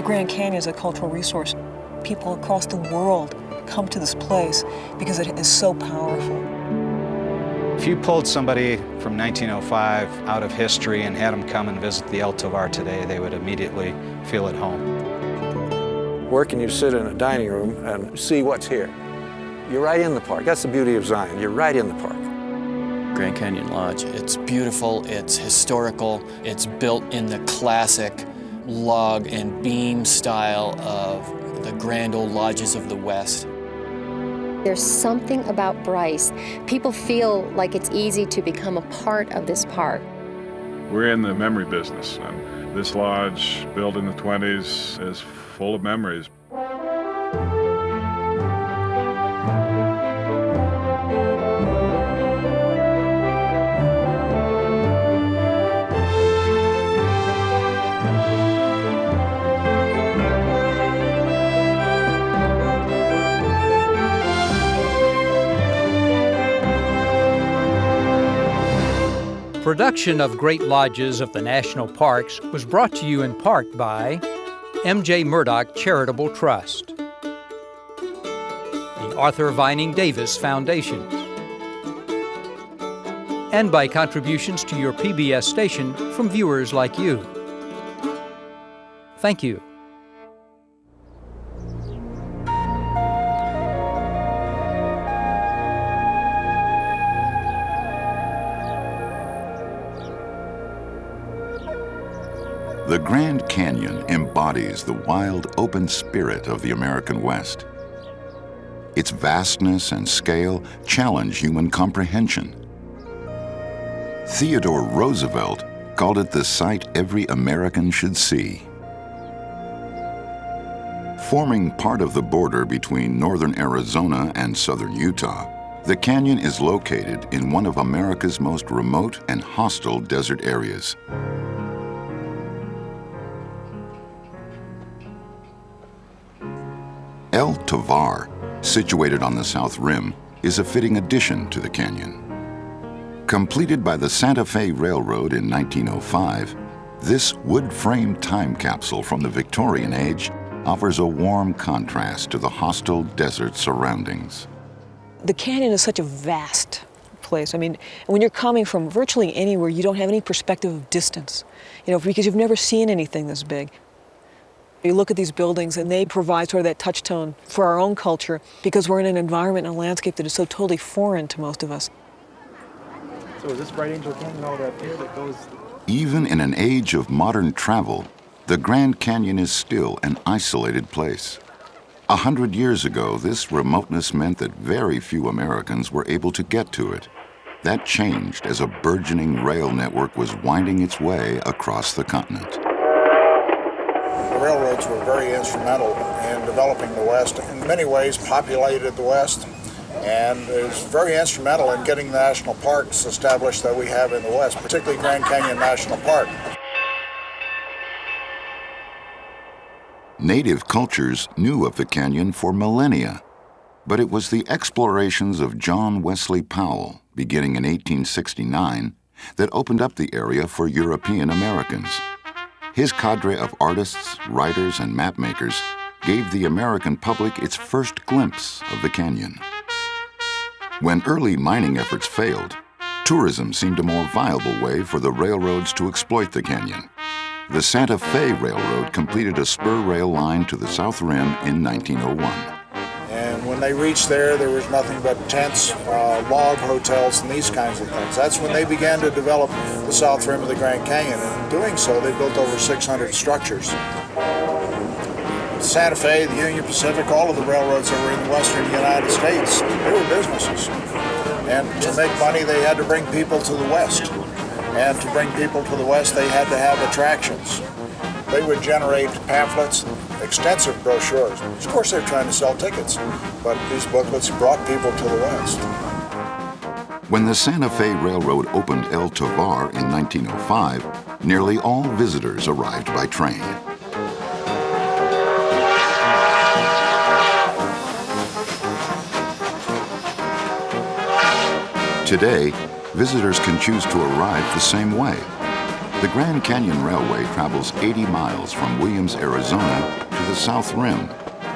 The Grand Canyon is a cultural resource. People across the world come to this place because it is so powerful. If you pulled somebody from 1905 out of history and had them come and visit the El Tovar today, they would immediately feel at home. Where can you sit in a dining room and see what's here? You're right in the park. That's the beauty of Zion. You're right in the park. Grand Canyon Lodge, it's beautiful, it's historical, it's built in the classic log and beam style of the grand old lodges of the West. There's something about Bryce. People feel like it's easy to become a part of this park. We're in the memory business, and this lodge, built in the 20s, is full of memories. Production of Great Lodges of the National Parks was brought to you in part by M.J. Murdoch Charitable Trust, the Arthur Vining Davis Foundation, and by contributions to your PBS station from viewers like you. Thank you. The Grand Canyon embodies the wild, open spirit of the American West. Its vastness and scale challenge human comprehension. Theodore Roosevelt called it the sight every American should see. Forming part of the border between northern Arizona and southern Utah, the canyon is located in one of America's most remote and hostile desert areas. El Tovar, situated on the south rim, is a fitting addition to the canyon. Completed by the Santa Fe Railroad in 1905, this wood-frame time capsule from the Victorian age offers a warm contrast to the hostile desert surroundings. The canyon is such a vast place. I mean, when you're coming from virtually anywhere, you don't have any perspective of distance, because you've never seen anything this big. You look at these buildings and they provide sort of that touchstone for our own culture because we're in an environment and a landscape that is so totally foreign to most of us. So is this Bright Angel Canyon all up here that goes? Even in an age of modern travel, the Grand Canyon is still an isolated place. 100 years ago, this remoteness meant that very few Americans were able to get to it. That changed as a burgeoning rail network was winding its way across the continent. The railroads were very instrumental in developing the West. In many ways, populated the West, and is very instrumental in getting the national parks established that we have in the West, particularly Grand Canyon National Park. Native cultures knew of the canyon for millennia, but it was the explorations of John Wesley Powell, beginning in 1869, that opened up the area for European Americans. His cadre of artists, writers, and mapmakers gave the American public its first glimpse of the canyon. When early mining efforts failed, tourism seemed a more viable way for the railroads to exploit the canyon. The Santa Fe Railroad completed a spur rail line to the South Rim in 1901. And when they reached there was nothing but tents, log hotels, and these kinds of things. That's when they began to develop the South Rim of the Grand Canyon. And in doing so, they built over 600 structures. Santa Fe, the Union Pacific, all of the railroads that were in the western United States, they were businesses. And to make money, they had to bring people to the West. And to bring people to the West, they had to have attractions. They would generate pamphlets, extensive brochures. Of course, they're trying to sell tickets, but these booklets brought people to the West. When the Santa Fe Railroad opened El Tovar in 1905, nearly all visitors arrived by train. Today, visitors can choose to arrive the same way. The Grand Canyon Railway travels 80 miles from Williams, Arizona to the South Rim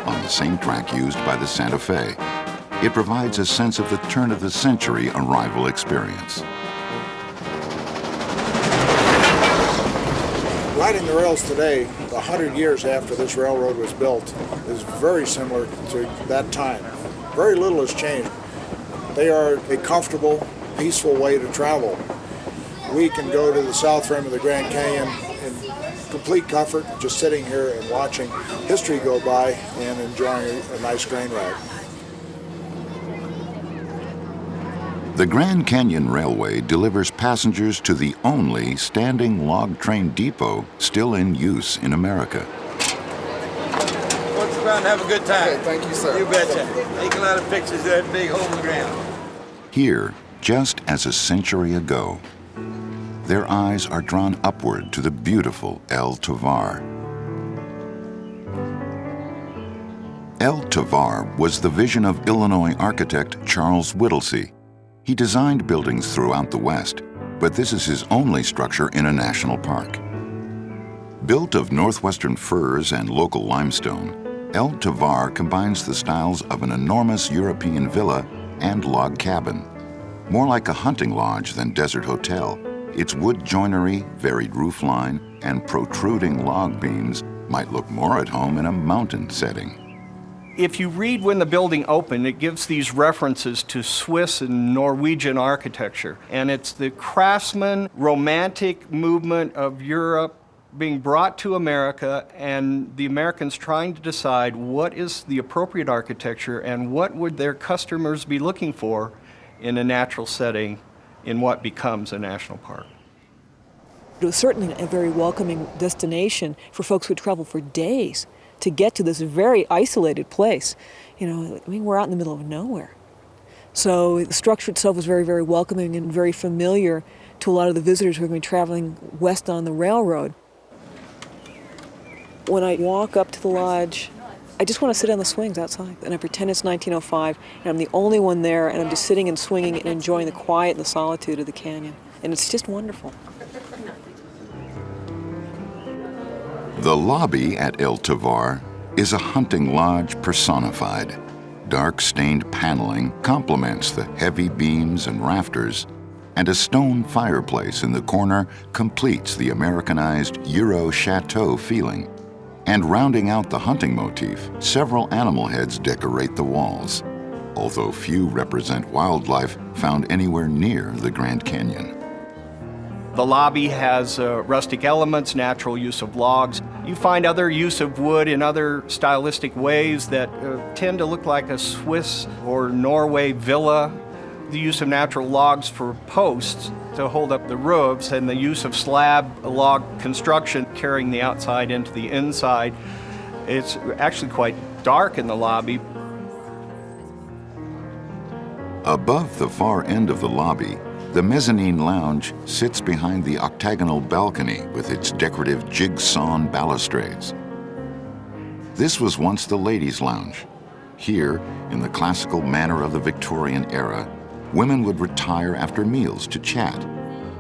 on the same track used by the Santa Fe. It provides a sense of the turn-of-the-century arrival experience. Riding the rails today, 100 years after this railroad was built, is very similar to that time. Very little has changed. They are a comfortable, peaceful way to travel. We can go to the south rim of the Grand Canyon in complete comfort, just sitting here and watching history go by and enjoying a nice grain ride. The Grand Canyon Railway delivers passengers to the only standing log train depot still in use in America. Let's go out and have a good time. Okay, thank you, sir. You betcha. Take a lot of pictures of that big hole in the ground. Here, just as a century ago, their eyes are drawn upward to the beautiful El Tovar. El Tovar was the vision of Illinois architect Charles Whittlesey. He designed buildings throughout the West, but this is his only structure in a national park. Built of northwestern firs and local limestone, El Tovar combines the styles of an enormous European villa and log cabin. More like a hunting lodge than desert hotel, its wood joinery, varied roofline, and protruding log beams might look more at home in a mountain setting. If you read when the building opened, it gives these references to Swiss and Norwegian architecture. And it's the craftsman, romantic movement of Europe being brought to America, and the Americans trying to decide what is the appropriate architecture and what would their customers be looking for in a natural setting in what becomes a national park. It was certainly a very welcoming destination for folks who travel for days to get to this very isolated place. You know, I mean, we're out in the middle of nowhere. So the structure itself was very, very welcoming and very familiar to a lot of the visitors who are going to be traveling west on the railroad. When I walk up to the lodge, I just want to sit on the swings outside, and I pretend it's 1905, and I'm the only one there, and I'm just sitting and swinging and enjoying the quiet and the solitude of the canyon. And it's just wonderful. The lobby at El Tovar is a hunting lodge personified. Dark stained paneling complements the heavy beams and rafters, and a stone fireplace in the corner completes the Americanized Euro chateau feeling. And rounding out the hunting motif, several animal heads decorate the walls, although few represent wildlife found anywhere near the Grand Canyon. The lobby has rustic elements, natural use of logs. You find other use of wood in other stylistic ways that tend to look like a Swiss or Norway villa. The use of natural logs for posts to hold up the roofs, and the use of slab log construction carrying the outside into the inside. It's actually quite dark in the lobby. Above the far end of the lobby, the mezzanine lounge sits behind the octagonal balcony with its decorative jigsaw balustrades. This was once the ladies' lounge. Here, in the classical manner of the Victorian era, women would retire after meals to chat.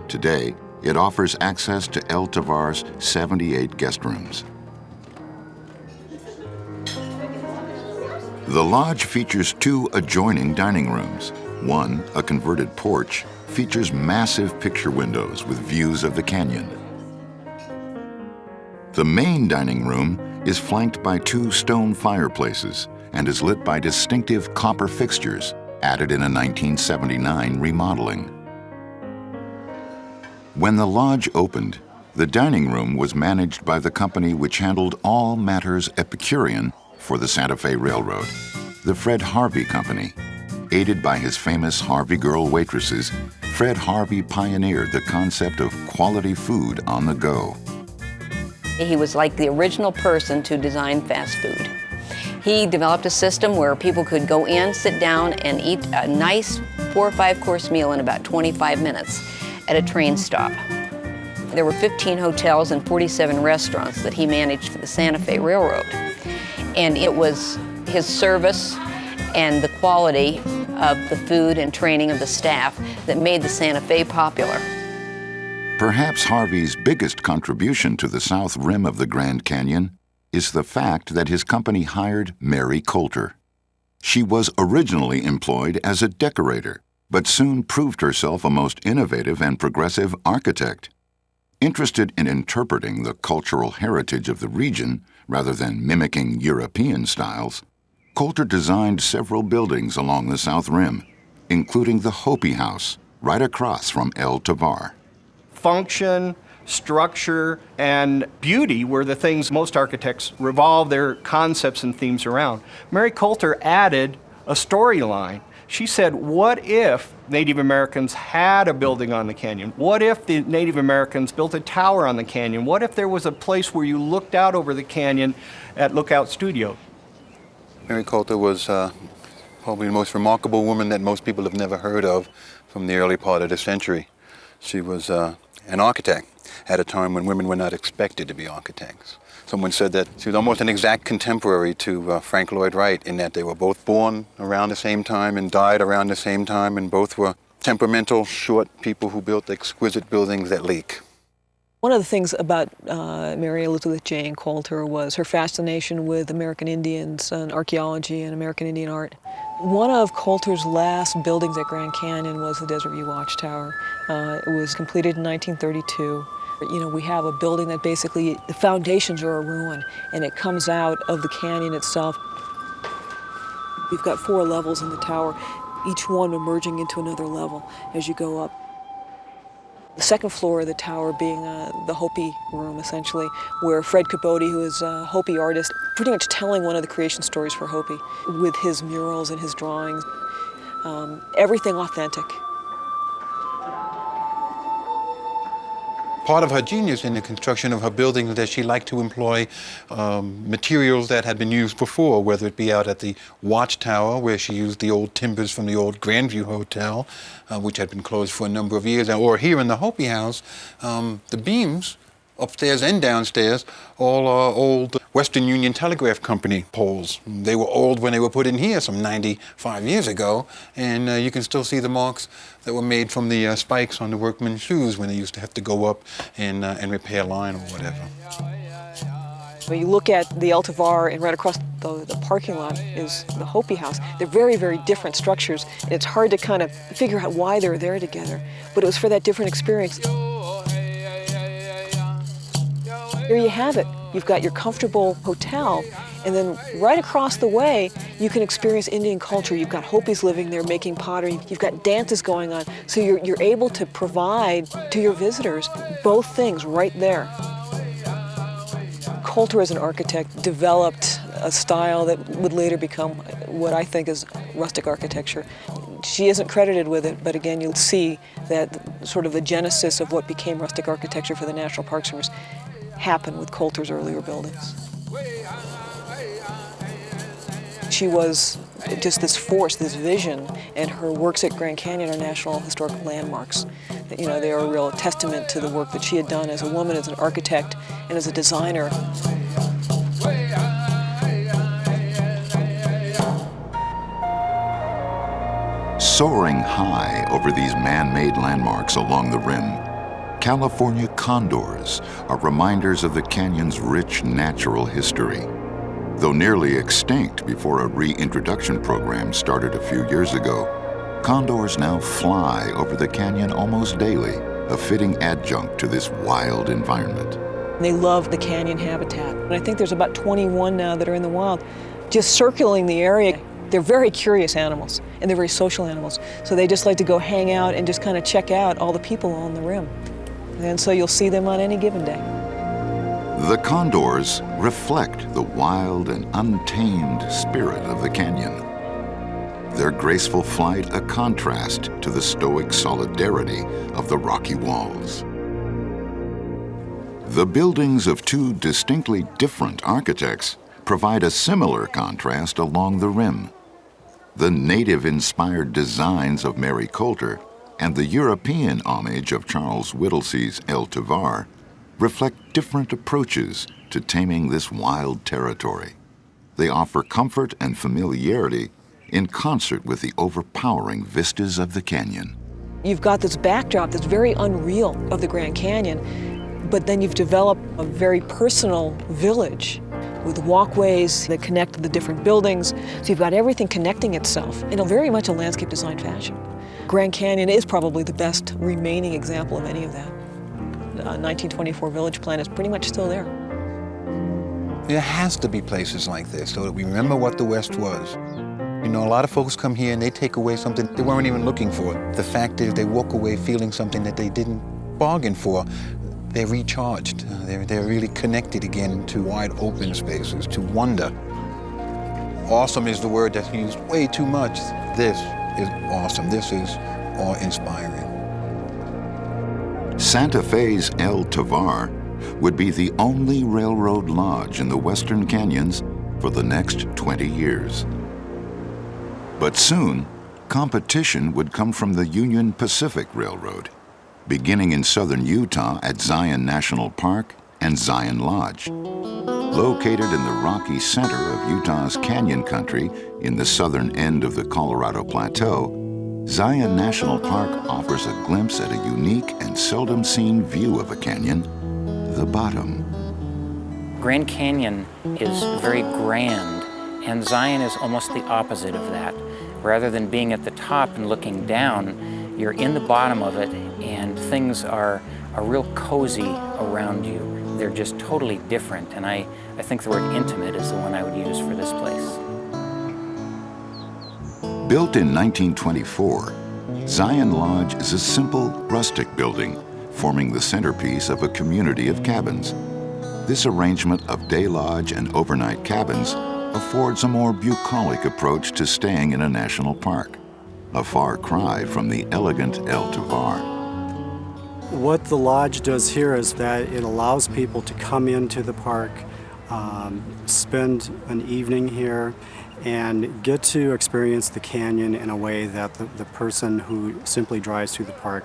Today, it offers access to El Tovar's 78 guest rooms. The lodge features two adjoining dining rooms. One, a converted porch, features massive picture windows with views of the canyon. The main dining room is flanked by two stone fireplaces and is lit by distinctive copper fixtures added in a 1979 remodeling. When the lodge opened, the dining room was managed by the company which handled all matters Epicurean for the Santa Fe Railroad, the Fred Harvey Company. Aided by his famous Harvey Girl waitresses, Fred Harvey pioneered the concept of quality food on the go. He was like the original person to design fast food. He developed a system where people could go in, sit down, and eat a nice 4 or 5 course meal in about 25 minutes at a train stop. There were 15 hotels and 47 restaurants that he managed for the Santa Fe Railroad. And it was his service and the quality of the food and training of the staff that made the Santa Fe popular. Perhaps Harvey's biggest contribution to the south rim of the Grand Canyon is the fact that his company hired Mary Coulter. She was originally employed as a decorator, but soon proved herself a most innovative and progressive architect. Interested in interpreting the cultural heritage of the region rather than mimicking European styles, Coulter designed several buildings along the south rim, including the Hopi House, right across from El Tovar. Function, structure, and beauty were the things most architects revolve their concepts and themes around. Mary Coulter added a storyline. She said, what if Native Americans had a building on the canyon? What if the Native Americans built a tower on the canyon? What if there was a place where you looked out over the canyon at Lookout Studio? Mary Coulter was probably the most remarkable woman that most people have never heard of from the early part of the century. She was an architect at a time when women were not expected to be architects. Someone said that she was almost an exact contemporary to Frank Lloyd Wright in that they were both born around the same time and died around the same time, and both were temperamental, short people who built exquisite buildings that leak. One of the things about Mary Elizabeth Jane Coulter was her fascination with American Indians and archaeology and American Indian art. One of Coulter's last buildings at Grand Canyon was the Desert View Watchtower. It was completed in 1932. You know, we have a building that basically, the foundations are a ruin, and it comes out of the canyon itself. We've got 4 levels in the tower, each one emerging into another level as you go up. The second floor of the tower being the Hopi room, essentially, where Fred Capote, who is a Hopi artist, pretty much telling one of the creation stories for Hopi with his murals and his drawings. Everything authentic. Part of her genius in the construction of her buildings is that she liked to employ materials that had been used before, whether it be out at the Watchtower, where she used the old timbers from the old Grandview Hotel, which had been closed for a number of years, or here in the Hopi House, the beams upstairs and downstairs all are old Western Union Telegraph Company poles. They were old when they were put in here some 95 years ago, and you can still see the marks that were made from the spikes on the workmen's shoes when they used to have to go up and repair line or whatever. When you look at the El Tovar and right across the parking lot is the Hopi House. They're very, very different structures, and it's hard to kind of figure out why they're there together, but it was for that different experience. Here you have it. You've got your comfortable hotel, and then right across the way, you can experience Indian culture. You've got Hopis living there making pottery. You've got dances going on. So you're able to provide to your visitors both things right there. Coulter, as an architect, developed a style that would later become what I think is rustic architecture. She isn't credited with it, but again, you'll see that sort of the genesis of what became rustic architecture for the National Park Service happened with Coulter's earlier buildings. She was just this force, this vision, and her works at Grand Canyon are National Historic Landmarks. You know, they are a real testament to the work that she had done as a woman, as an architect, and as a designer. Soaring high over these man-made landmarks along the rim, California condors are reminders of the canyon's rich natural history. Though nearly extinct before a reintroduction program started a few years ago, condors now fly over the canyon almost daily, a fitting adjunct to this wild environment. They love the canyon habitat. And I think there's about 21 now that are in the wild, just circling the area. They're very curious animals, and they're very social animals. So they just like to go hang out and just kind of check out all the people on the rim. And so you'll see them on any given day. The condors reflect the wild and untamed spirit of the canyon. Their graceful flight a contrast to the stoic solidarity of the rocky walls. The buildings of 2 distinctly different architects provide a similar contrast along the rim. The native-inspired designs of Mary Coulter and the European homage of Charles Whittlesey's El Tovar reflect different approaches to taming this wild territory. They offer comfort and familiarity in concert with the overpowering vistas of the canyon. You've got this backdrop that's very unreal of the Grand Canyon, but then you've developed a very personal village with walkways that connect the different buildings. So you've got everything connecting itself in a very much a landscape design fashion. Grand Canyon is probably the best remaining example of any of that. 1924 village plan is pretty much still there. There has to be places like this so that we remember what the West was. You know, a lot of folks come here and they take away something they weren't even looking for. The fact is they walk away feeling something that they didn't bargain for. They're recharged. They're really connected again to wide open spaces, to wonder. Awesome is the word that's used way too much. This is awesome. This is awe-inspiring. Santa Fe's El Tovar would be the only railroad lodge in the Western Canyons for the next 20 years. But soon, competition would come from the Union Pacific Railroad, beginning in southern Utah at Zion National Park and Zion Lodge. Located in the rocky center of Utah's canyon country in the southern end of the Colorado Plateau, Zion National Park offers a glimpse at a unique and seldom seen view of a canyon, the bottom. Grand Canyon is very grand, and Zion is almost the opposite of that. Rather than being at the top and looking down, you're in the bottom of it, and things are real cozy around you. They're just totally different, and I think the word intimate is the one I would use for this place. Built in 1924, Zion Lodge is a simple, rustic building forming the centerpiece of a community of cabins. This arrangement of day lodge and overnight cabins affords a more bucolic approach to staying in a national park, a far cry from the elegant El Tovar. What the lodge does here is that it allows people to come into the park, spend an evening here, and get to experience the canyon in a way that the person who simply drives through the park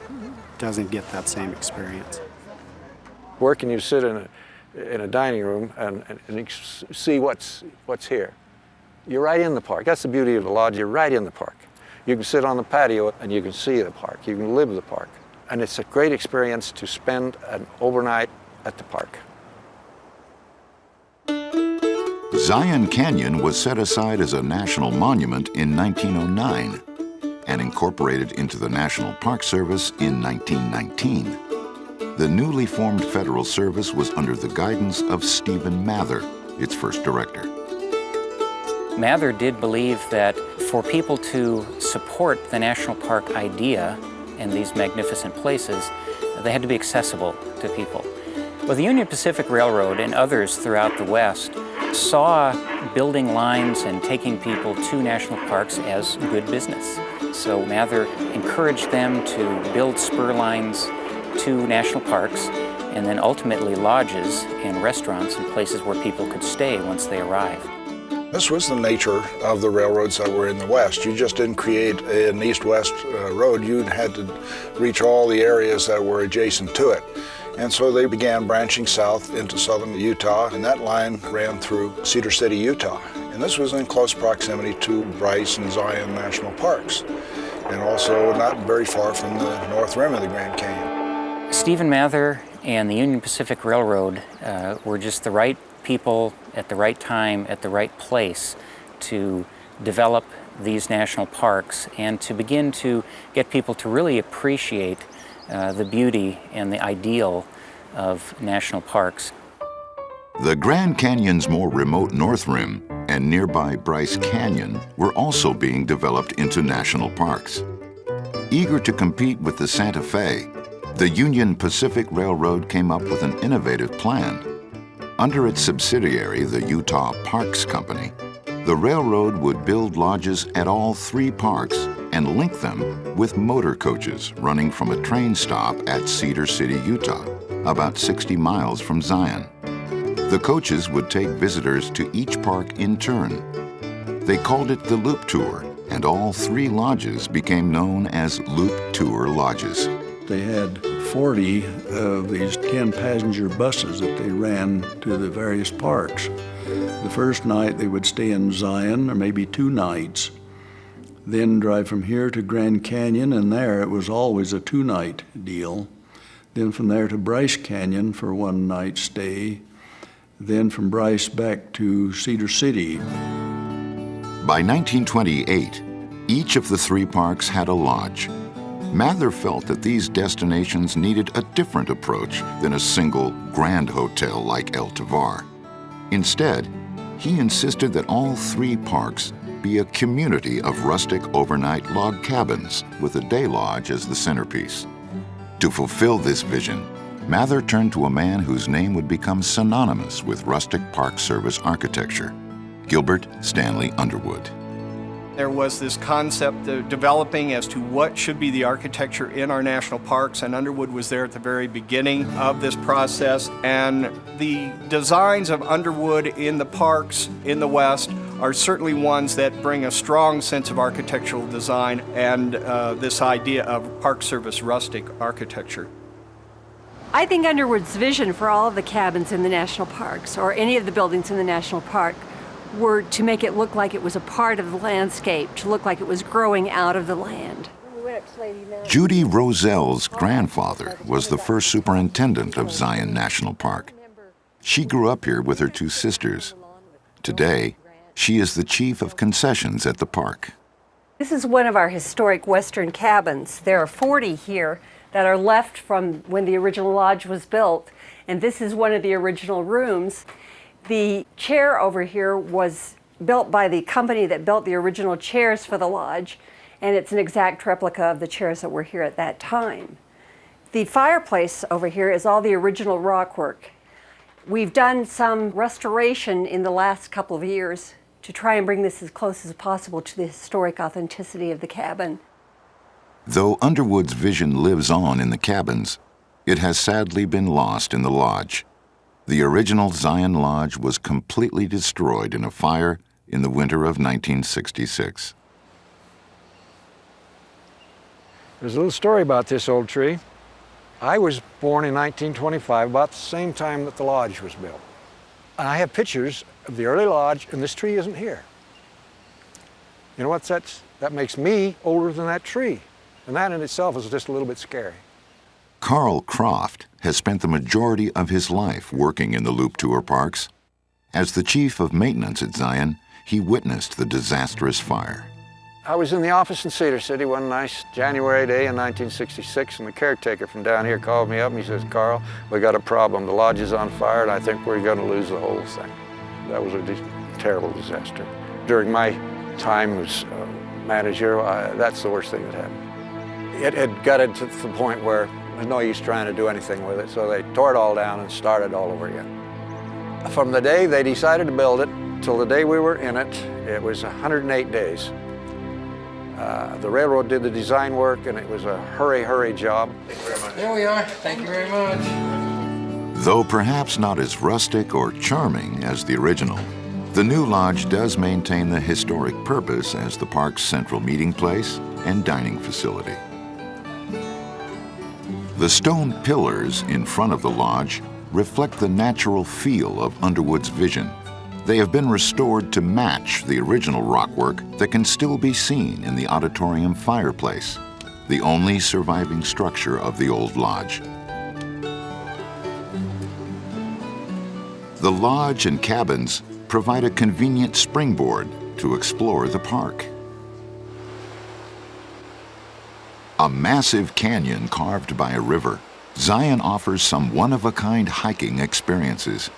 doesn't get that same experience. Where can you sit in a dining room and you see what's here? You're right in the park. That's the beauty of the lodge. You're right in the park. You can sit on the patio and you can see the park. You can live the park. And it's a great experience to spend an overnight at the park. Zion Canyon was set aside as a national monument in 1909 and incorporated into the National Park Service in 1919. The newly formed federal service was under the guidance of Stephen Mather, its first director. Mather did believe that for people to support the national park idea and these magnificent places, they had to be accessible to people. Well, the Union Pacific Railroad and others throughout the West saw building lines and taking people to national parks as good business. So Mather encouraged them to build spur lines to national parks and then ultimately lodges and restaurants and places where people could stay once they arrived. This was the nature of the railroads that were in the West. You just didn't create an east-west road. You had to reach all the areas that were adjacent to it. And so they began branching south into southern Utah, and that line ran through Cedar City, Utah. And this was in close proximity to Bryce and Zion National Parks, and also not very far from the north rim of the Grand Canyon. Stephen Mather and the Union Pacific Railroad were just the right people at the right time, at the right place to develop these national parks and to begin to get people to really appreciate the beauty and the ideal of national parks. The Grand Canyon's more remote north rim and nearby Bryce Canyon were also being developed into national parks. Eager to compete with the Santa Fe, the Union Pacific Railroad came up with an innovative plan. Under its subsidiary, the Utah Parks Company, the railroad would build lodges at all three parks and link them with motor coaches running from a train stop at Cedar City, Utah, about 60 miles from Zion. The coaches would take visitors to each park in turn. They called it the Loop Tour, and all three lodges became known as Loop Tour Lodges. They had 40 of these 10-passenger buses that they ran to the various parks. The first night they would stay in Zion, or maybe 2 nights. then drive from here to Grand Canyon, and there it was always a 2-night deal. Then from there to Bryce Canyon for 1-night stay. Then from Bryce back to Cedar City. By 1928, each of the 3 parks had a lodge. Mather felt that these destinations needed a different approach than a single grand hotel like El Tovar. Instead, he insisted that all 3 parks be a community of rustic overnight log cabins with a day lodge as the centerpiece. To fulfill this vision, Mather turned to a man whose name would become synonymous with rustic park service architecture, Gilbert Stanley Underwood. There was this concept developing as to what should be the architecture in our national parks, and Underwood was there at the very beginning of this process. And the designs of Underwood in the parks in the West are certainly ones that bring a strong sense of architectural design and this idea of Park Service rustic architecture. I think Underwood's vision for all of the cabins in the national parks, or any of the buildings in the national park, were to make it look like it was a part of the landscape, to look like it was growing out of the land. Judy Roselle's grandfather was the first superintendent of Zion National Park. She grew up here with her 2 sisters. Today, she is the chief of concessions at the park. This is one of our historic Western cabins. There are 40 here that are left from when the original lodge was built, and this is one of the original rooms. The chair over here was built by the company that built the original chairs for the lodge, and it's an exact replica of the chairs that were here at that time. The fireplace over here is all the original rock work. We've done some restoration in the last couple of years to try and bring this as close as possible to the historic authenticity of the cabin. Though Underwood's vision lives on in the cabins, it has sadly been lost in the lodge. The original Zion Lodge was completely destroyed in a fire in the winter of 1966. There's a little story about this old tree. I was born in 1925, about the same time that the lodge was built. And I have pictures of the early lodge, and this tree isn't here. You know what? That makes me older than that tree. And that in itself is just a little bit scary. Carl Croft has spent the majority of his life working in the Loop Tour parks. As the chief of maintenance at Zion, he witnessed the disastrous fire. I was in the office in Cedar City one nice January day in 1966, and the caretaker from down here called me up and he says, "Carl, we got a problem. The lodge is on fire, and I think we're going to lose the whole thing." That was a terrible disaster. During my time as manager, that's the worst thing that happened. It had gutted to the point where there's no use trying to do anything with it, so they tore it all down and started all over again. From the day they decided to build it till the day we were in it, it was 108 days. The railroad did the design work, and it was a hurry job. There we are. Thank you very much. Though perhaps not as rustic or charming as the original, the new lodge does maintain the historic purpose as the park's central meeting place and dining facility. The stone pillars in front of the lodge reflect the natural feel of Underwood's vision. They have been restored to match the original rockwork that can still be seen in the auditorium fireplace, the only surviving structure of the old lodge. The lodge and cabins provide a convenient springboard to explore the park. A massive canyon carved by a river, Zion offers some one-of-a-kind hiking experiences.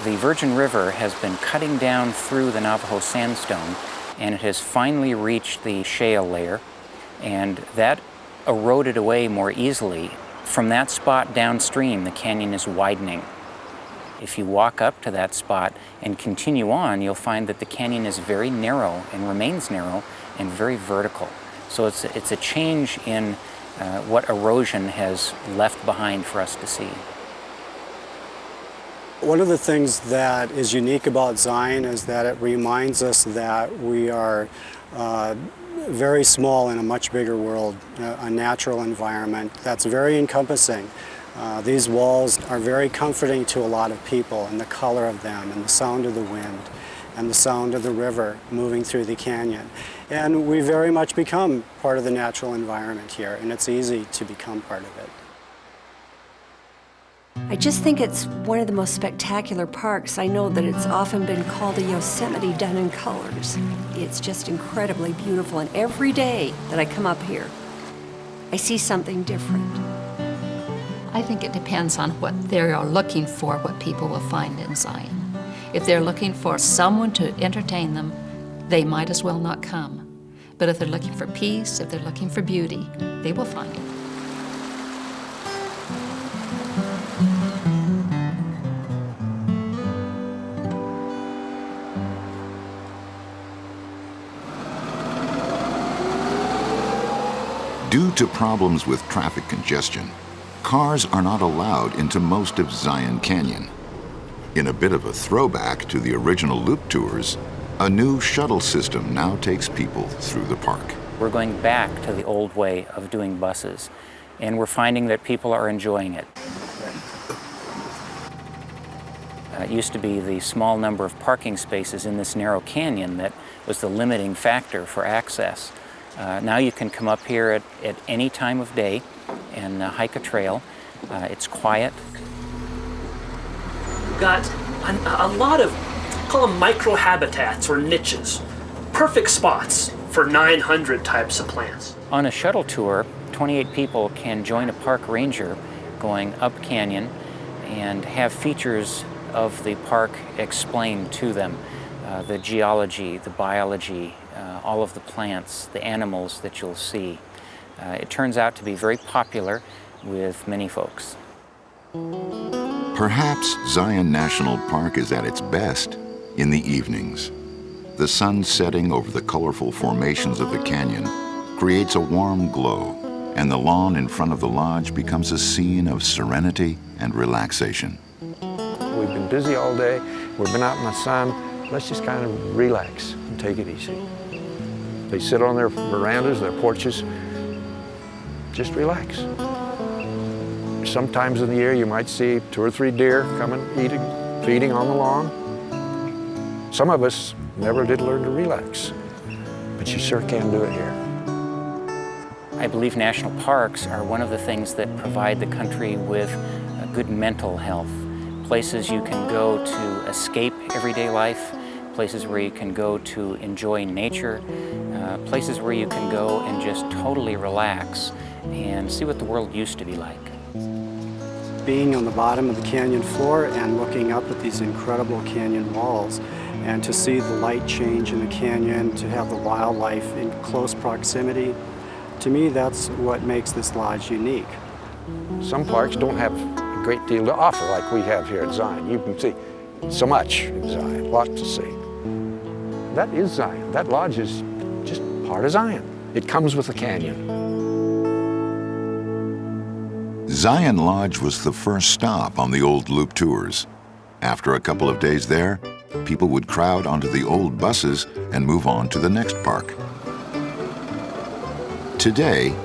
The Virgin River has been cutting down through the Navajo sandstone, and it has finally reached the shale layer, and that eroded away more easily. From that spot downstream, the canyon is widening. If you walk up to that spot and continue on, you'll find that the canyon is very narrow and remains narrow and very vertical. So it's a change in what erosion has left behind for us to see. One of the things that is unique about Zion is that it reminds us that we are very small in a much bigger world, a natural environment that's very encompassing. These walls are very comforting to a lot of people, and the color of them and the sound of the wind. and the sound of the river moving through the canyon. And we very much become part of the natural environment here, and it's easy to become part of it. I just think it's one of the most spectacular parks. I know that it's often been called a Yosemite done in colors. It's just incredibly beautiful, and every day that I come up here, I see something different. I think it depends on what they are looking for, what people will find in Zion. If they're looking for someone to entertain them, they might as well not come. But if they're looking for peace, if they're looking for beauty, they will find it. Due to problems with traffic congestion, cars are not allowed into most of Zion Canyon. In a bit of a throwback to the original loop tours, a new shuttle system now takes people through the park. We're going back to the old way of doing buses, and we're finding that people are enjoying it. It used to be the small number of parking spaces in this narrow canyon that was the limiting factor for access. Now you can come up here at any time of day and hike a trail. It's quiet. We've got a lot of, call them microhabitats or niches. Perfect spots for 900 types of plants. On a shuttle tour, 28 people can join a park ranger going up canyon and have features of the park explained to them. The geology, the biology, all of the plants, the animals that you'll see. It turns out to be very popular with many folks. Perhaps Zion National Park is at its best in the evenings. The sun setting over the colorful formations of the canyon creates a warm glow, and the lawn in front of the lodge becomes a scene of serenity and relaxation. We've been busy all day, we've been out in the sun. Let's just kind of relax and take it easy. They sit on their verandas, their porches, just relax. Sometimes in the year you might see 2 or 3 deer coming, eating, feeding on the lawn. Some of us never did learn to relax, but you sure can do it here. I believe national parks are one of the things that provide the country with good mental health. Places you can go to escape everyday life, places where you can go to enjoy nature, places where you can go and just totally relax and see what the world used to be like. Being on the bottom of the canyon floor and looking up at these incredible canyon walls, and to see the light change in the canyon, to have the wildlife in close proximity, to me that's what makes this lodge unique. Some parks don't have a great deal to offer like we have here at Zion. You can see so much in Zion, a lot to see. That is Zion. That lodge is just part of Zion. It comes with the canyon. Zion Lodge was the first stop on the old loop tours. After a couple of days there, people would crowd onto the old buses and move on to the next park. Today,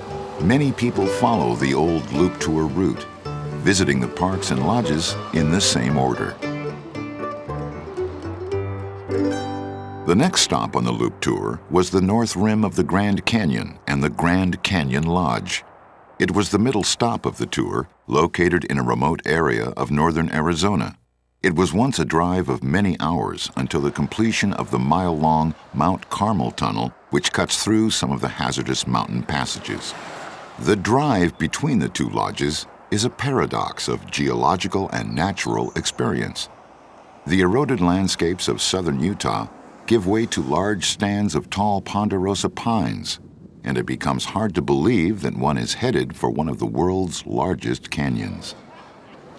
many people follow the old loop tour route, visiting the parks and lodges in the same order. The next stop on the loop tour was the north rim of the Grand Canyon and the Grand Canyon Lodge. It was the middle stop of the tour, located in a remote area of northern Arizona. It was once a drive of many hours until the completion of the mile-long Mount Carmel Tunnel, which cuts through some of the hazardous mountain passages. The drive between the two lodges is a paradox of geological and natural experience. The eroded landscapes of southern Utah give way to large stands of tall ponderosa pines, and it becomes hard to believe that one is headed for one of the world's largest canyons.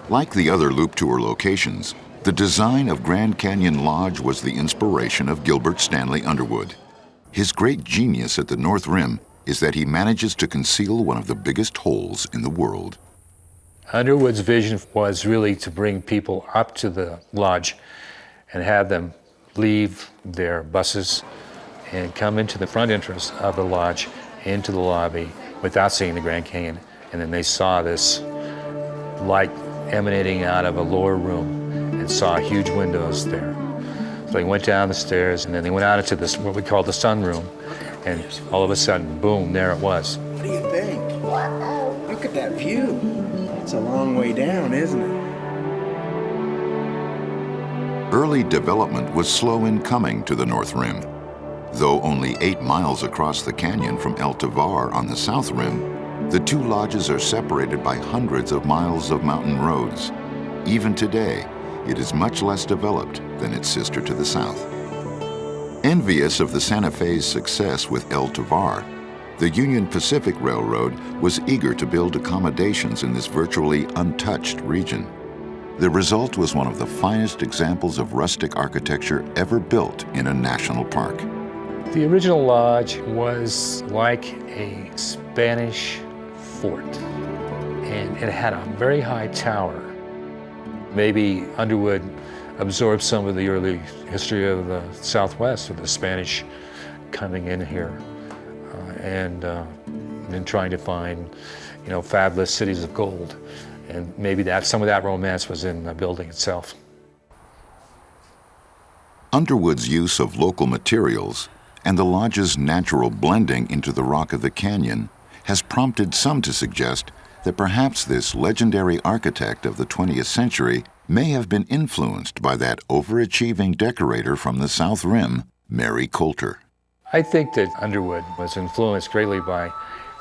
Like the other loop tour locations, the design of Grand Canyon Lodge was the inspiration of Gilbert Stanley Underwood. His great genius at the North Rim is that he manages to conceal one of the biggest holes in the world. Underwood's vision was really to bring people up to the lodge and have them leave their buses and come into the front entrance of the lodge, into the lobby, without seeing the Grand Canyon. And then they saw this light emanating out of a lower room and saw huge windows there. So they went down the stairs, and then they went out into this, what we call the sunroom, and all of a sudden, boom, there it was. What do you think? Look at that view. It's a long way down, isn't it? Early development was slow in coming to the North Rim. Though only 8 miles across the canyon from El Tovar on the South Rim, the two lodges are separated by hundreds of miles of mountain roads. Even today, it is much less developed than its sister to the south. Envious of the Santa Fe's success with El Tovar, the Union Pacific Railroad was eager to build accommodations in this virtually untouched region. The result was one of the finest examples of rustic architecture ever built in a national park. The original lodge was like a Spanish fort, and it had a very high tower. Maybe Underwood absorbed some of the early history of the Southwest, with the Spanish coming in here and then trying to find, fabulous cities of gold. And maybe some of that romance was in the building itself. Underwood's use of local materials and the lodge's natural blending into the rock of the canyon has prompted some to suggest that perhaps this legendary architect of the 20th century may have been influenced by that overachieving decorator from the South Rim, Mary Coulter. I think that Underwood was influenced greatly by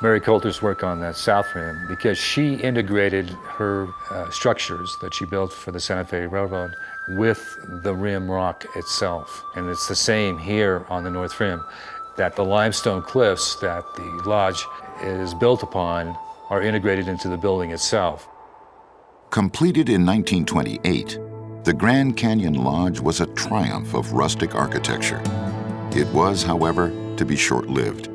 Mary Coulter's work on the South Rim, because she integrated her structures that she built for the Santa Fe Railroad with the rim rock itself. And it's the same here on the North Rim, that the limestone cliffs that the lodge is built upon are integrated into the building itself. Completed in 1928, the Grand Canyon Lodge was a triumph of rustic architecture. It was, however, to be short-lived.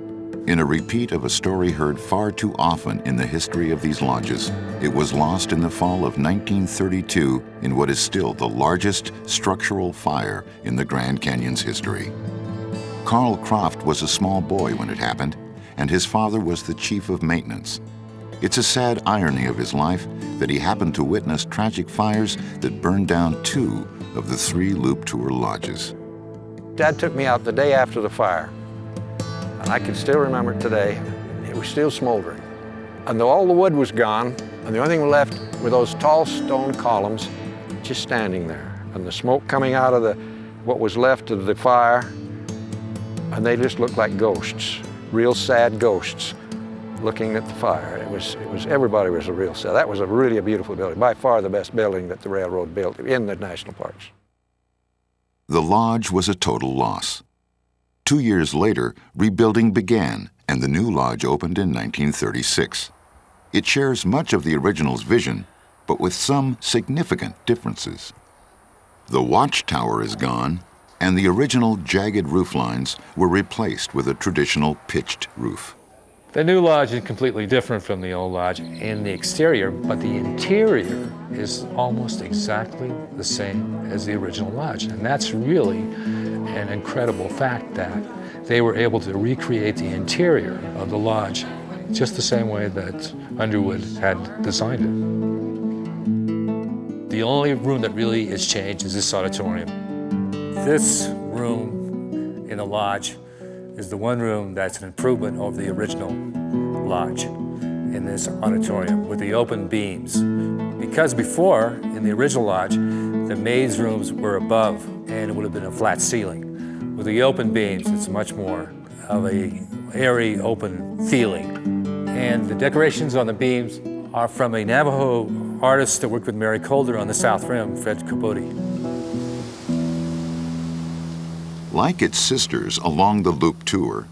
In a repeat of a story heard far too often in the history of these lodges, it was lost in the fall of 1932 in what is still the largest structural fire in the Grand Canyon's history. Carl Croft was a small boy when it happened, and his father was the chief of maintenance. It's a sad irony of his life that he happened to witness tragic fires that burned down 2 of the 3 Loop Tour lodges. Dad took me out the day after the fire, and I can still remember it today. It was still smoldering. And though all the wood was gone, and the only thing left were those tall stone columns just standing there, and the smoke coming out of what was left of the fire, and they just looked like ghosts, real sad ghosts looking at the fire. Everybody was a real sad. That was really a beautiful building, by far the best building that the railroad built in the national parks. The lodge was a total loss. 2 years later, rebuilding began, and the new lodge opened in 1936. It shares much of the original's vision, but with some significant differences. The watchtower is gone, and the original jagged roof lines were replaced with a traditional pitched roof. The new lodge is completely different from the old lodge in the exterior, but the interior is almost exactly the same as the original lodge. And that's really an incredible fact, that they were able to recreate the interior of the lodge just the same way that Underwood had designed it. The only room that really is changed is this auditorium. This room in the lodge is the one room that's an improvement over the original lodge in this auditorium with the open beams. Because before, in the original lodge, the maids' rooms were above and it would have been a flat ceiling. With the open beams, it's much more of a airy, open feeling. And the decorations on the beams are from a Navajo artist that worked with Mary Coulter on the South Rim, Fred Capote. Like its sisters along the Loop Tour,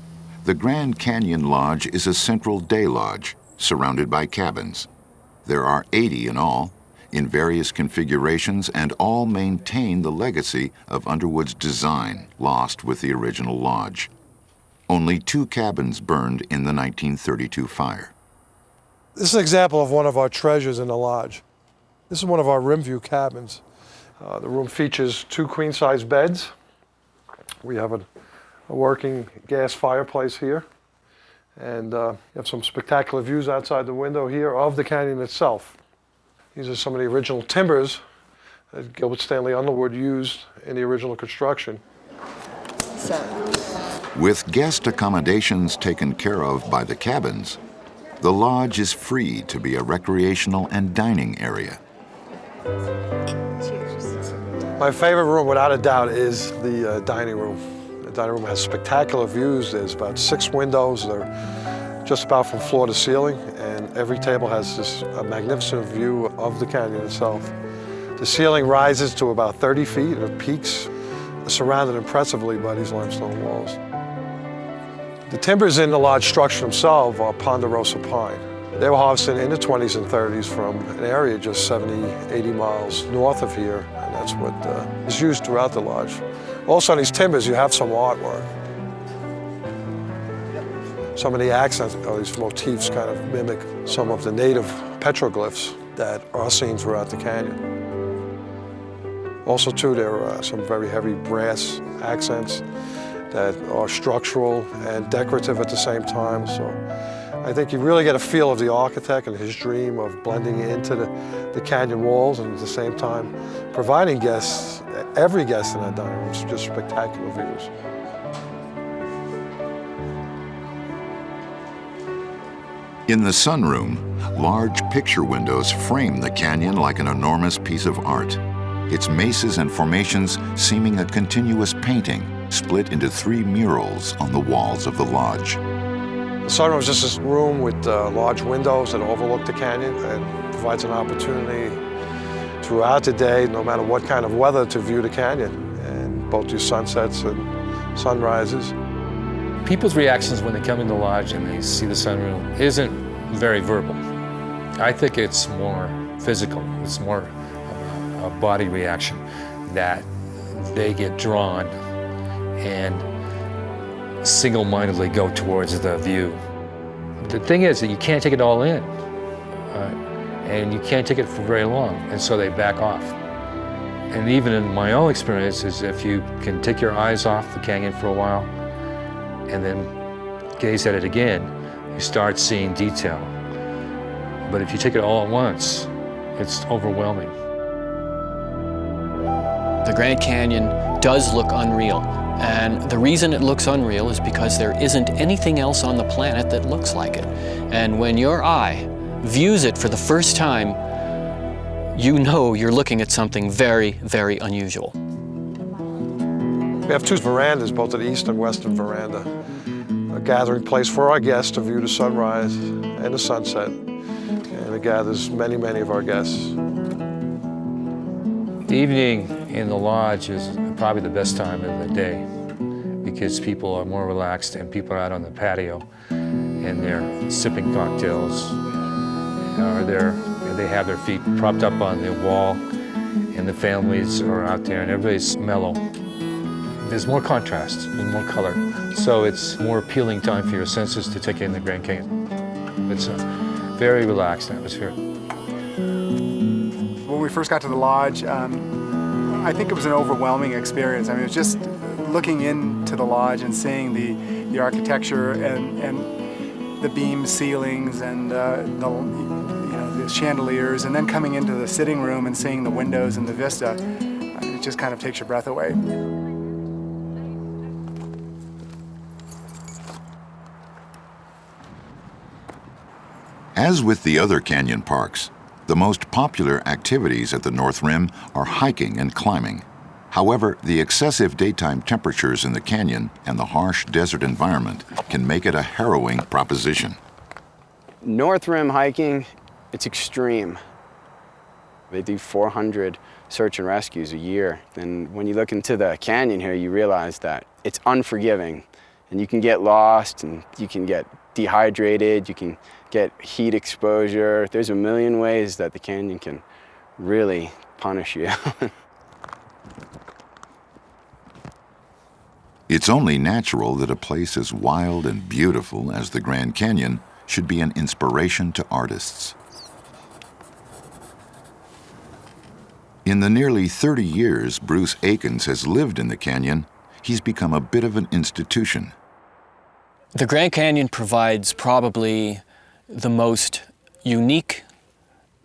the Grand Canyon Lodge is a central day lodge surrounded by cabins. There are 80 in all, in various configurations, and all maintain the legacy of Underwood's design, lost with the original lodge. Only 2 cabins burned in the 1932 fire. This is an example of one of our treasures in the lodge. This is one of our rim view cabins. The room features 2 queen-size beds. We have a working gas fireplace here, and you have some spectacular views outside the window here of the canyon itself. These are some of the original timbers that Gilbert Stanley Underwood used in the original construction. With guest accommodations taken care of by the cabins, the lodge is free to be a recreational and dining area. My favorite room, without a doubt, is the dining room. The dining room has spectacular views. There's about 6 windows. They're just about from floor to ceiling, and every table has this magnificent view of the canyon itself. The ceiling rises to about 30 feet, and it peaks, surrounded impressively by these limestone walls. The timbers in the lodge structure themselves are ponderosa pine. They were harvested in the 20s and 30s from an area just 70, 80 miles north of here, and that's what is used throughout the lodge. Also on these timbers, you have some artwork. Some of the accents, these motifs kind of mimic some of the native petroglyphs that are seen throughout the canyon. Also too, there are some very heavy brass accents that are structural and decorative at the same time. So I think you really get a feel of the architect and his dream of blending into the canyon walls, and at the same time providing guests, every guest in that dining room, just spectacular views. In the sunroom, large picture windows frame the canyon like an enormous piece of art. Its mesas and formations seeming a continuous painting, split into 3 murals on the walls of the lodge. The sunroom is just this room with large windows that overlook the canyon and provides an opportunity throughout the day, no matter what kind of weather, to view the canyon and both do sunsets and sunrises. People's reactions when they come in the lodge and they see the sunroom isn't very verbal. I think it's more physical. It's more a body reaction that they get drawn and single-mindedly go towards the view. The thing is that you can't take it all in, and you can't take it for very long, and so they back off. And even in my own experience is if you can take your eyes off the canyon for a while and then gaze at it again, you start seeing detail. But if you take it all at once, it's overwhelming. The Grand Canyon does look unreal, and the reason it looks unreal is because there isn't anything else on the planet that looks like it. And when your eye views it for the first time, you know you're looking at something very, very unusual. We have 2 verandas, both at the east and western veranda, a gathering place for our guests to view the sunrise and the sunset, and it gathers many, many of our guests. The evening in the lodge is probably the best time of the day because people are more relaxed and people are out on the patio and they're sipping cocktails, or they have their feet propped up on the wall, and the families are out there and everybody's mellow. There's more contrast and more color, so it's more appealing time for your senses to take in the Grand Canyon. It's a very relaxed atmosphere. When we first got to the lodge, I think it was an overwhelming experience. I mean, it was just looking into the lodge and seeing the architecture and the beam ceilings and the chandeliers, and then coming into the sitting room and seeing the windows and the vista. It just kind of takes your breath away. As with the other canyon parks, the most popular activities at the North Rim are hiking and climbing. However, the excessive daytime temperatures in the canyon and the harsh desert environment can make it a harrowing proposition. North Rim hiking, it's extreme. They do 400 search and rescues a year. And when you look into the canyon here, you realize that it's unforgiving. And you can get lost, and you can get dehydrated, you can get heat exposure. There's a million ways that the canyon can really punish you. It's only natural that a place as wild and beautiful as the Grand Canyon should be an inspiration to artists. In the nearly 30 years Bruce Akins has lived in the canyon, he's become a bit of an institution. The Grand Canyon provides probably the most unique,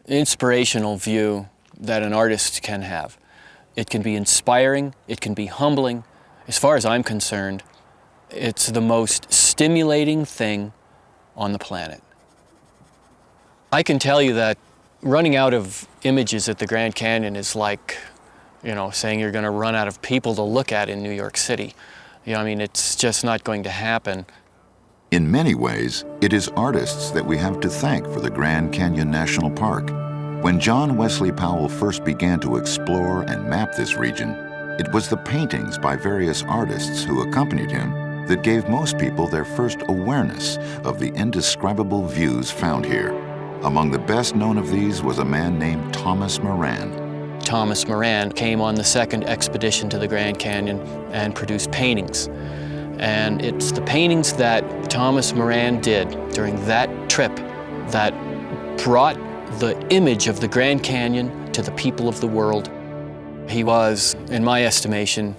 inspirational view that an artist can have. It can be inspiring, it can be humbling. As far as I'm concerned, it's the most stimulating thing on the planet. I can tell you that running out of images at the Grand Canyon is like, saying you're going to run out of people to look at in New York City. It's just not going to happen. In many ways, it is artists that we have to thank for the Grand Canyon National Park. When John Wesley Powell first began to explore and map this region, it was the paintings by various artists who accompanied him that gave most people their first awareness of the indescribable views found here. Among the best known of these was a man named Thomas Moran. Thomas Moran came on the second expedition to the Grand Canyon and produced paintings. And it's the paintings that Thomas Moran did during that trip that brought the image of the Grand Canyon to the people of the world. He was, in my estimation,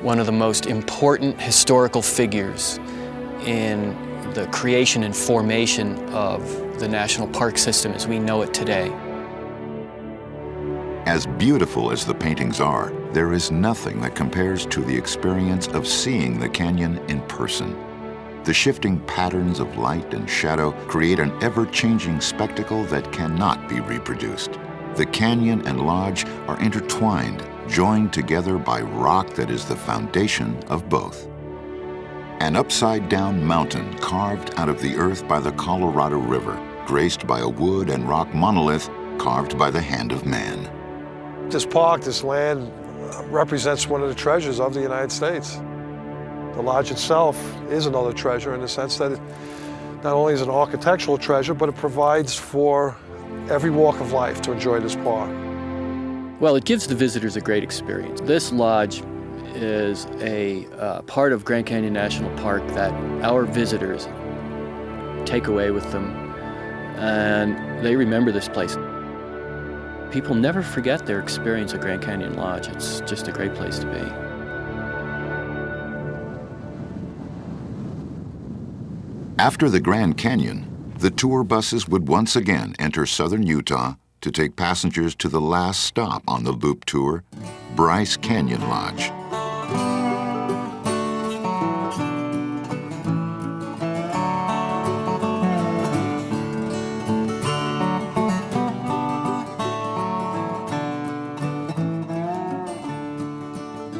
one of the most important historical figures in the creation and formation of the national park system as we know it today. As beautiful as the paintings are, there is nothing that compares to the experience of seeing the canyon in person. The shifting patterns of light and shadow create an ever-changing spectacle that cannot be reproduced. The canyon and lodge are intertwined, joined together by rock that is the foundation of both. An upside-down mountain carved out of the earth by the Colorado River, graced by a wood and rock monolith carved by the hand of man. This park, this land, represents one of the treasures of the United States. The lodge itself is another treasure in the sense that it not only is an architectural treasure, but it provides for every walk of life to enjoy this park. Well, it gives the visitors a great experience. This lodge is a part of Grand Canyon National Park that our visitors take away with them, and they remember this place. People never forget their experience at Grand Canyon Lodge. It's just a great place to be. After the Grand Canyon, the tour buses would once again enter southern Utah to take passengers to the last stop on the Loop Tour, Bryce Canyon Lodge.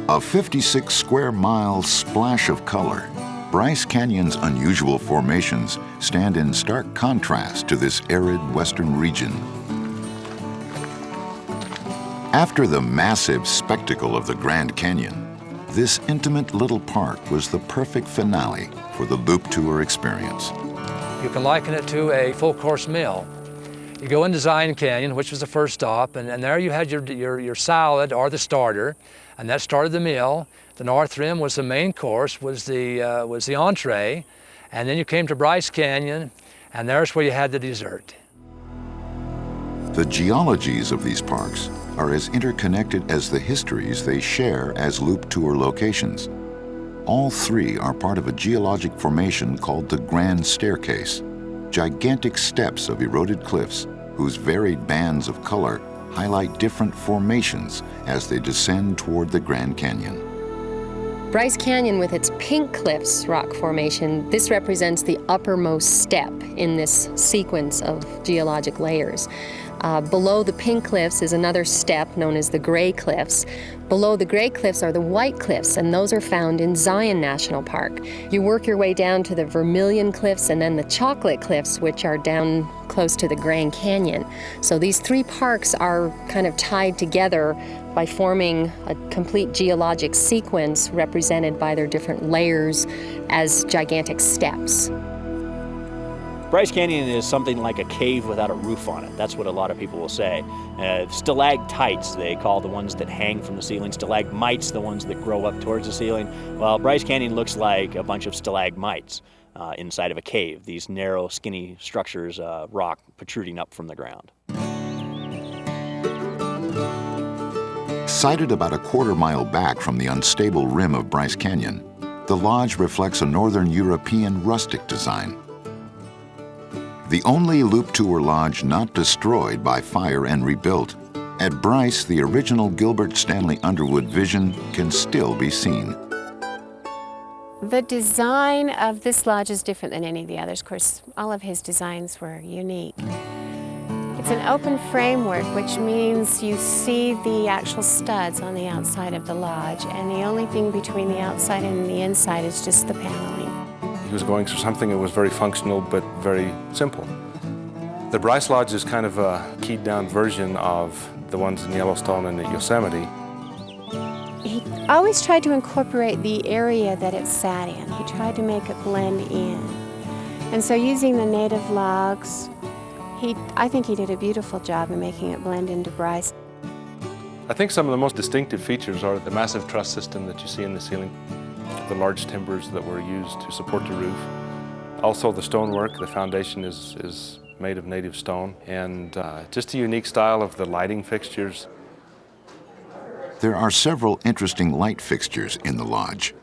A 56 square mile splash of color, Bryce Canyon's unusual formations stand in stark contrast to this arid western region. After the massive spectacle of the Grand Canyon, this intimate little park was the perfect finale for the Loop Tour experience. You can liken it to a full-course meal. You go into Zion Canyon, which was the first stop, and there you had your salad or the starter, and that started the meal. The North Rim was the main course, was the entree, and then you came to Bryce Canyon, and there's where you had the dessert. The geologies of these parks are as interconnected as the histories they share as Loop Tour locations. All three are part of a geologic formation called the Grand Staircase, gigantic steps of eroded cliffs whose varied bands of color highlight different formations as they descend toward the Grand Canyon. Bryce Canyon, with its pink cliffs rock formation, this represents the uppermost step in this sequence of geologic layers. Below the pink cliffs is another step known as the gray cliffs. Below the gray cliffs are the white cliffs, and those are found in Zion National Park. You work your way down to the vermilion cliffs and then the chocolate cliffs, which are down close to the Grand Canyon. So these three parks are kind of tied together by forming a complete geologic sequence represented by their different layers as gigantic steps. Bryce Canyon is something like a cave without a roof on it. That's what a lot of people will say. Stalactites, they call the ones that hang from the ceiling. Stalagmites, the ones that grow up towards the ceiling. Well, Bryce Canyon looks like a bunch of stalagmites inside of a cave, these narrow, skinny structures, rock protruding up from the ground. Sited about a quarter-mile back from the unstable rim of Bryce Canyon, the lodge reflects a northern European rustic design. The only Loop Tour lodge not destroyed by fire and rebuilt, At Bryce, the original Gilbert Stanley Underwood vision can still be seen. The design of this lodge is different than any of the others. Of course, all of his designs were unique. It's an open framework, which means you see the actual studs on the outside of the lodge, and the only thing between the outside and the inside is just the paneling. He was going through something that was very functional but very simple. The Bryce Lodge is kind of a keyed down version of the ones in Yellowstone and at Yosemite. He always tried to incorporate the area that it sat in. He tried to make it blend in. And so using the native logs, I think he did a beautiful job in making it blend into Bryce. I think some of the most distinctive features are the massive truss system that you see in the ceiling, the large timbers that were used to support the roof. Also the stonework, the foundation is made of native stone, and just a unique style of the lighting fixtures. There are several interesting light fixtures in the lodge.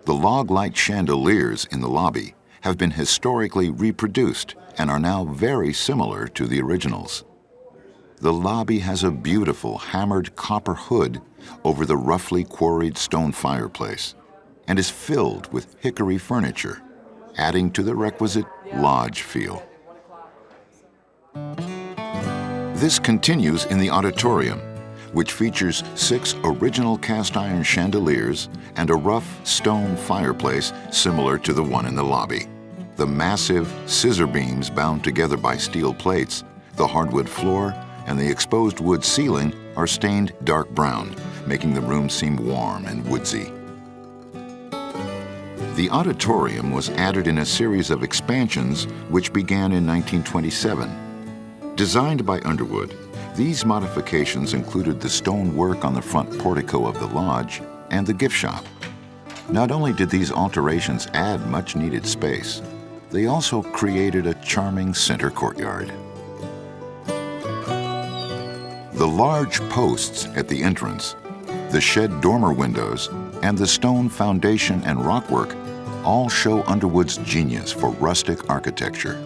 The log light chandeliers in the lobby have been historically reproduced and are now very similar to the originals. The lobby has a beautiful hammered copper hood over the roughly quarried stone fireplace and is filled with hickory furniture, adding to the requisite lodge feel. This continues in the auditorium, which features 6 original cast iron chandeliers and a rough stone fireplace similar to the one in the lobby. The massive scissor beams bound together by steel plates, the hardwood floor, and the exposed wood ceiling are stained dark brown, making the room seem warm and woodsy. The auditorium was added in a series of expansions which began in 1927. Designed by Underwood, these modifications included the stone work on the front portico of the lodge and the gift shop. Not only did these alterations add much-needed space, they also created a charming center courtyard. The large posts at the entrance, the shed dormer windows, and the stone foundation and rockwork all show Underwood's genius for rustic architecture.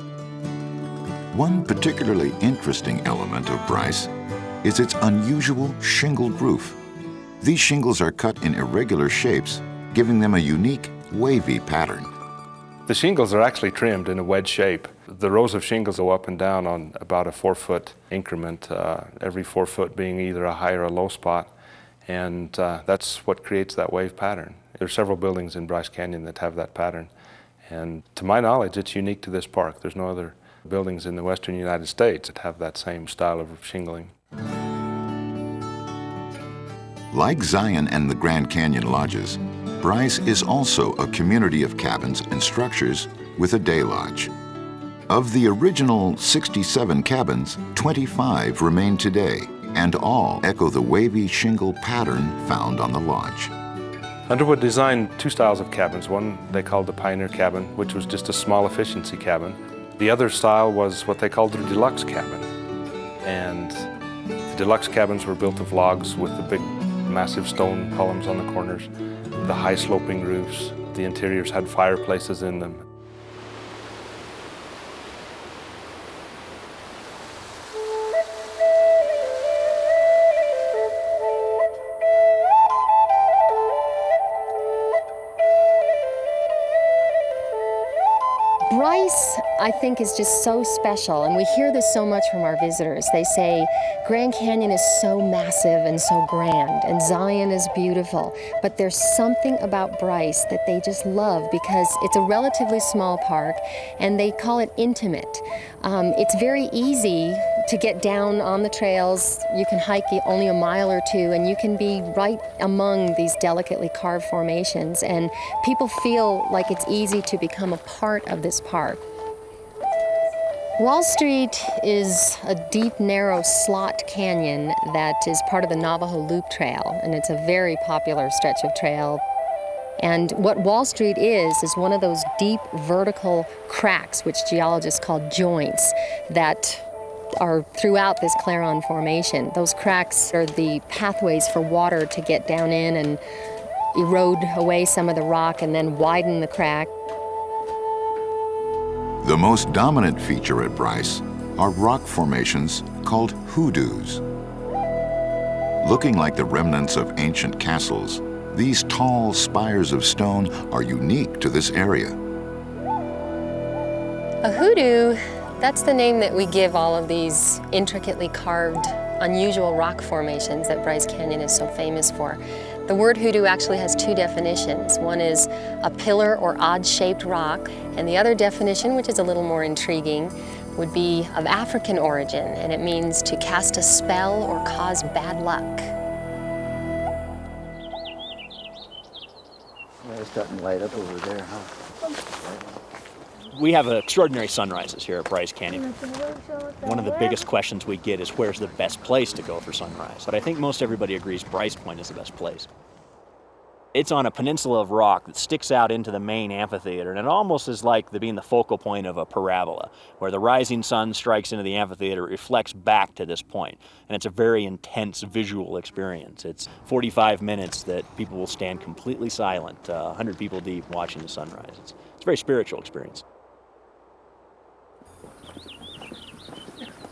One particularly interesting element of Bryce is its unusual shingled roof. These shingles are cut in irregular shapes, giving them a unique, wavy pattern. The shingles are actually trimmed in a wedge shape. The rows of shingles go up and down on about a 4-foot increment, every 4 foot being either a high or a low spot, and that's what creates that wave pattern. There are several buildings in Bryce Canyon that have that pattern, and to my knowledge, it's unique to this park. There's no other buildings in the western United States that have that same style of shingling. Like Zion and the Grand Canyon Lodges, Bryce is also a community of cabins and structures with a day lodge. Of the original 67 cabins, 25 remain today, and all echo the wavy shingle pattern found on the lodge. Underwood designed 2 styles of cabins. One they called the Pioneer Cabin, which was just a small efficiency cabin. The other style was what they called the Deluxe Cabin. And the Deluxe cabins were built of logs with the big, massive stone columns on the corners, the high sloping roofs. The interiors had fireplaces in them. Bryce, I think, is just so special, and we hear this so much from our visitors. They say Grand Canyon is so massive and so grand, and Zion is beautiful, but there's something about Bryce that they just love because it's a relatively small park, and they call it intimate. It's very easy to get down on the trails. You can hike only a mile or two, and you can be right among these delicately carved formations, and people feel like it's easy to become a part of this park. Wall Street is a deep, narrow slot canyon that is part of the Navajo Loop Trail, and it's a very popular stretch of trail. And what Wall Street is one of those deep vertical cracks, which geologists call joints, that are throughout this Claron Formation. Those cracks are the pathways for water to get down in and erode away some of the rock and then widen the crack. The most dominant feature at Bryce are rock formations called hoodoos. Looking like the remnants of ancient castles, these tall spires of stone are unique to this area. A hoodoo, that's the name that we give all of these intricately carved, unusual rock formations that Bryce Canyon is so famous for. The word hoodoo actually has two definitions. One is a pillar or odd-shaped rock, and the other definition, which is a little more intriguing, would be of African origin, and it means to cast a spell or cause bad luck. Well, it's starting to light up over there, huh? We have extraordinary sunrises here at Bryce Canyon. One of the biggest questions we get is where's the best place to go for sunrise? But I think most everybody agrees Bryce Point is the best place. It's on a peninsula of rock that sticks out into the main amphitheater, and it almost is like being the focal point of a parabola, where the rising sun strikes into the amphitheater, it reflects back to this point, and it's a very intense visual experience. It's 45 minutes that people will stand completely silent, 100 people deep watching the sunrise. It's a very spiritual experience.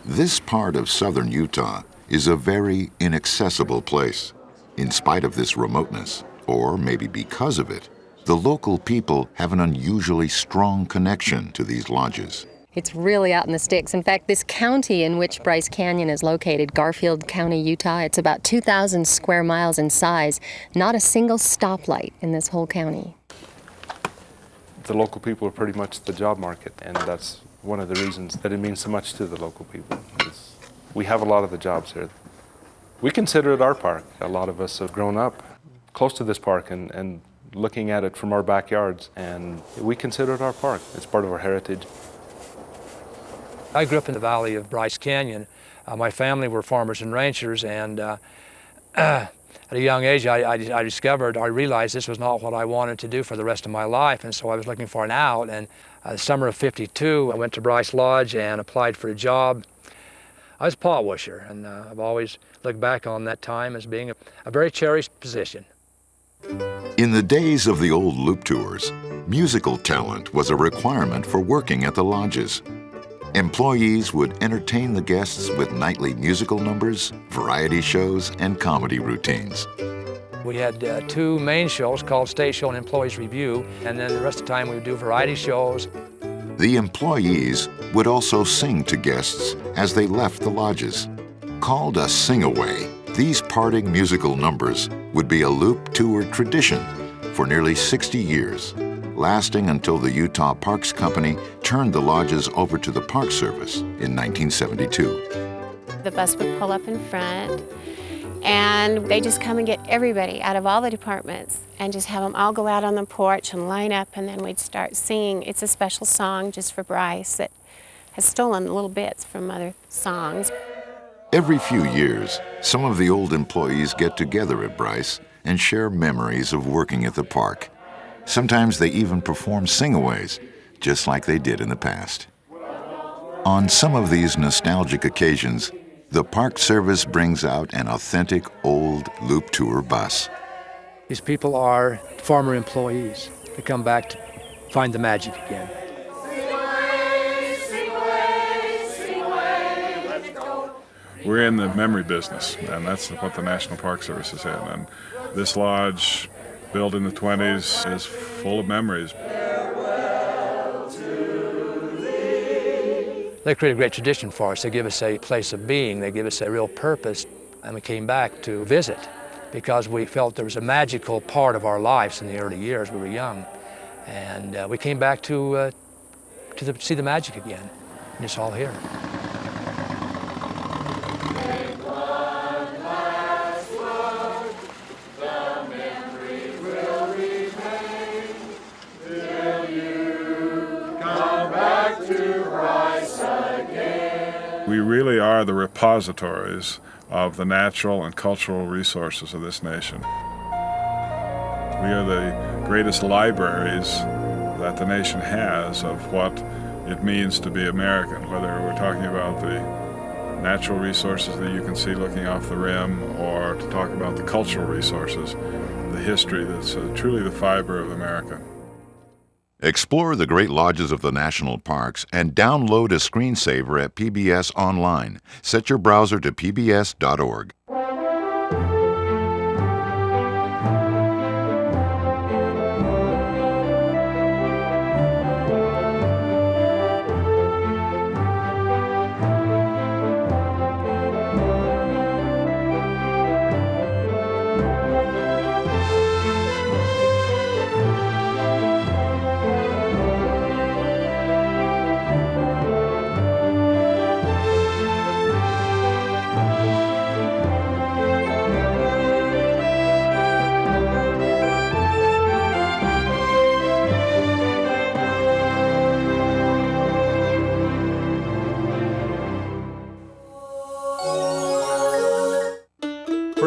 This part of southern Utah is a very inaccessible place. In spite of this remoteness, or maybe because of it, the local people have an unusually strong connection to these lodges. It's really out in the sticks. In fact, this county in which Bryce Canyon is located, Garfield County, Utah, it's about 2,000 square miles in size. Not a single stoplight in this whole county. The local people are pretty much the job market, and that's one of the reasons that it means so much to the local people. We have a lot of the jobs here. We consider it our park. A lot of us have grown up close to this park and looking at it from our backyards, and we consider it our park. It's part of our heritage. I grew up in the valley of Bryce Canyon. My family were farmers and ranchers, and at a young age I realized this was not what I wanted to do for the rest of my life, and so I was looking for an out. And the summer of '52, I went to Bryce Lodge and applied for a job. I was a pot washer, and I've always looked back on that time as being a very cherished position. In the days of the old loop tours, musical talent was a requirement for working at the lodges. Employees would entertain the guests with nightly musical numbers, variety shows, and comedy routines. We had two main shows called Stage Show and Employees Review, and then the rest of the time we would do variety shows. The employees would also sing to guests as they left the lodges. Called a sing-away, these parting musical numbers would be a loop tour tradition for nearly 60 years, lasting until the Utah Parks Company turned the lodges over to the Park Service in 1972. The bus would pull up in front, and they just come and get everybody out of all the departments and just have them all go out on the porch and line up, and then we'd start singing. It's a special song just for Bryce that has stolen little bits from other songs. Every few years, some of the old employees get together at Bryce and share memories of working at the park. Sometimes they even perform sing-aways, just like they did in the past. On some of these nostalgic occasions, the Park Service brings out an authentic old loop tour bus. These people are former employees. They come back to find the magic again. We're in the memory business, and that's what the National Park Service is in. And this lodge, built in the 20s, is full of memories. They create a great tradition for us. They give us a place of being. They give us a real purpose. And we came back to visit because we felt there was a magical part of our lives in the early years. We were young. And we came back to see the magic again. And it's all here. We really are the repositories of the natural and cultural resources of this nation. We are the greatest libraries that the nation has of what it means to be American, whether we're talking about the natural resources that you can see looking off the rim, or to talk about the cultural resources, the history that's truly the fiber of America. Explore the great lodges of the national parks and download a screensaver at PBS Online. Set your browser to pbs.org.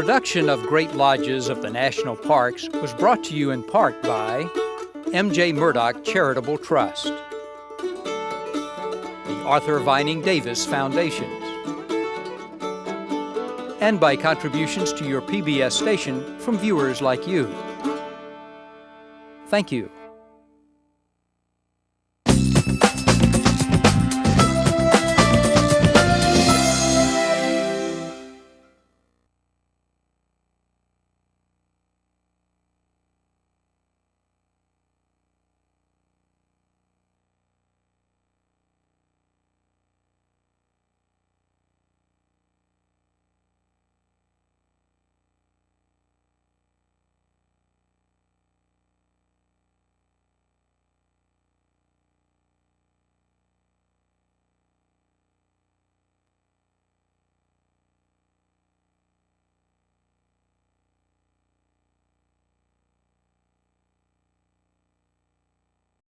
production of Great Lodges of the National Parks was brought to you in part by M.J. Murdoch Charitable Trust, the Arthur Vining Davis Foundation, and by contributions to your PBS station from viewers like you. Thank you.